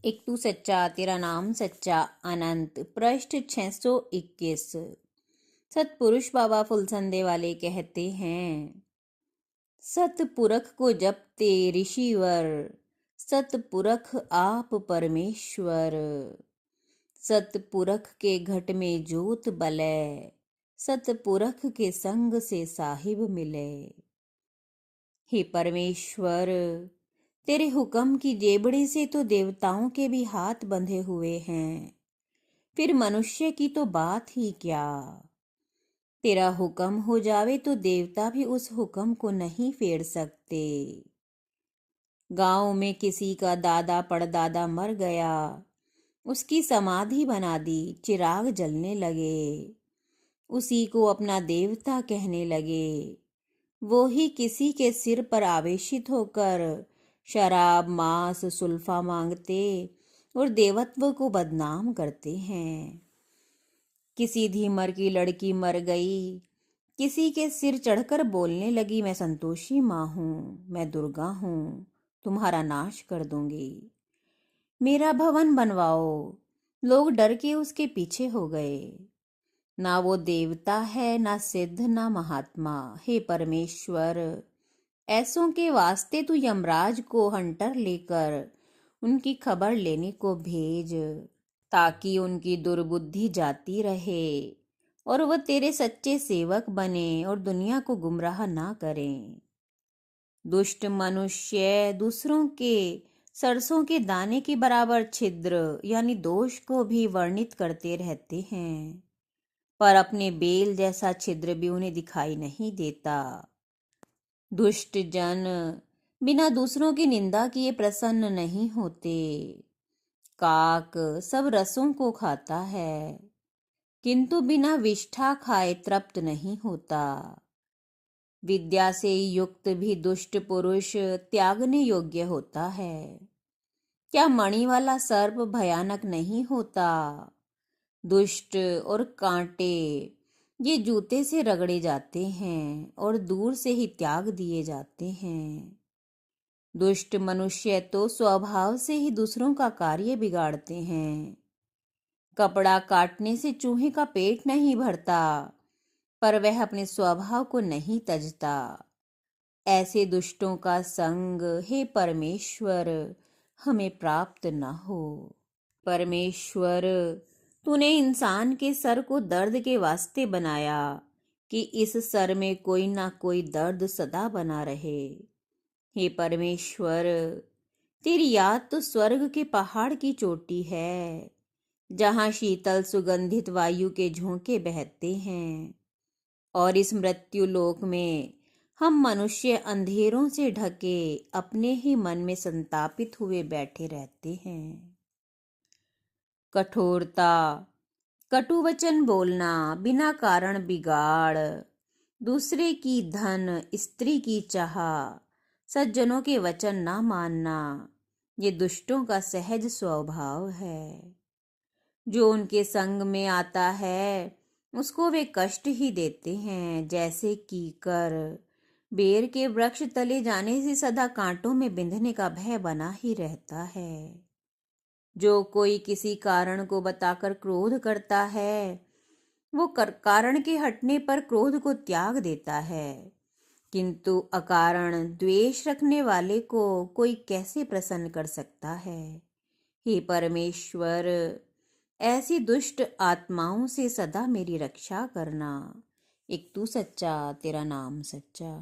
एक तू सच्चा तेरा नाम सच्चा अनंत पृष्ठ 621। सतपुरुष बाबा फुलसंदे वाले कहते हैं, सतपुरख को जपते ऋषिवर, सतपुरख आप परमेश्वर। सतपुरख के घट में जोत बले, सतपुरख के संग से साहिब मिले। हे परमेश्वर, तेरे हुक्म की जेबड़ी से तो देवताओं के भी हाथ बंधे हुए हैं, फिर मनुष्य की तो बात ही क्या। तेरा हुक्म हो जावे तो देवता भी उस हुक्म को नहीं फेर सकते। गांव में किसी का दादा पड़दादा मर गया, उसकी समाधि बना दी, चिराग जलने लगे, उसी को अपना देवता कहने लगे। वो ही किसी के सिर पर आवेशित होकर शराब मांस सुल्फा मांगते और देवत्व को बदनाम करते हैं। किसी धीमर की लड़की मर गई, किसी के सिर चढ़कर बोलने लगी, मैं संतोषी माँ हूँ, मैं दुर्गा हूँ, तुम्हारा नाश कर दूंगी, मेरा भवन बनवाओ। लोग डर के उसके पीछे हो गए। ना वो देवता है, ना सिद्ध, ना महात्मा। हे परमेश्वर, ऐसों के वास्ते तू यमराज को हंटर लेकर उनकी खबर लेने को भेज, ताकि उनकी दुर्बुद्धि जाती रहे और वह तेरे सच्चे सेवक बने और दुनिया को गुमराह ना करें। दुष्ट मनुष्य दूसरों के सरसों के दाने के बराबर छिद्र यानी दोष को भी वर्णित करते रहते हैं, पर अपने बेल जैसा छिद्र भी उन्हें दिखाई नहीं देता। दुष्ट जन बिना दूसरों की निंदा किए प्रसन्न नहीं होते। काक सब रसों को खाता है, किंतु बिना विष्ठा खाए तृप्त नहीं होता। विद्या से युक्त भी दुष्ट पुरुष त्यागने योग्य होता है। क्या मणि वाला सर्प भयानक नहीं होता? दुष्ट और कांटे ये जूते से रगड़े जाते हैं और दूर से ही त्याग दिए जाते हैं। दुष्ट मनुष्य तो स्वभाव से ही दूसरों का कार्य बिगाड़ते हैं। कपड़ा काटने से चूहे का पेट नहीं भरता, पर वह अपने स्वभाव को नहीं तजता। ऐसे दुष्टों का संग हे परमेश्वर हमें प्राप्त न हो। परमेश्वर, तूने इंसान के सर को दर्द के वास्ते बनाया कि इस सर में कोई ना कोई दर्द सदा बना रहे। हे परमेश्वर, तेरी याद तो स्वर्ग के पहाड़ की चोटी है, जहां शीतल सुगंधित वायु के झोंके बहते हैं, और इस मृत्यु लोक में हम मनुष्य अंधेरों से ढके अपने ही मन में संतापित हुए बैठे रहते हैं। कठोरता, कटु वचन बोलना, बिना कारण बिगाड़, दूसरे की धन, स्त्री की चाह, सज्जनों के वचन ना मानना, ये दुष्टों का सहज स्वभाव है। जो उनके संग में आता है उसको वे कष्ट ही देते हैं, जैसे कीकर बेर के वृक्ष तले जाने से सदा कांटों में बिंधने का भय बना ही रहता है। जो कोई किसी कारण को बताकर क्रोध करता है, वो कारण के हटने पर क्रोध को त्याग देता है, किंतु अकारण द्वेष रखने वाले को कोई कैसे प्रसन्न कर सकता है। हे परमेश्वर, ऐसी दुष्ट आत्माओं से सदा मेरी रक्षा करना। एक तू सच्चा तेरा नाम सच्चा।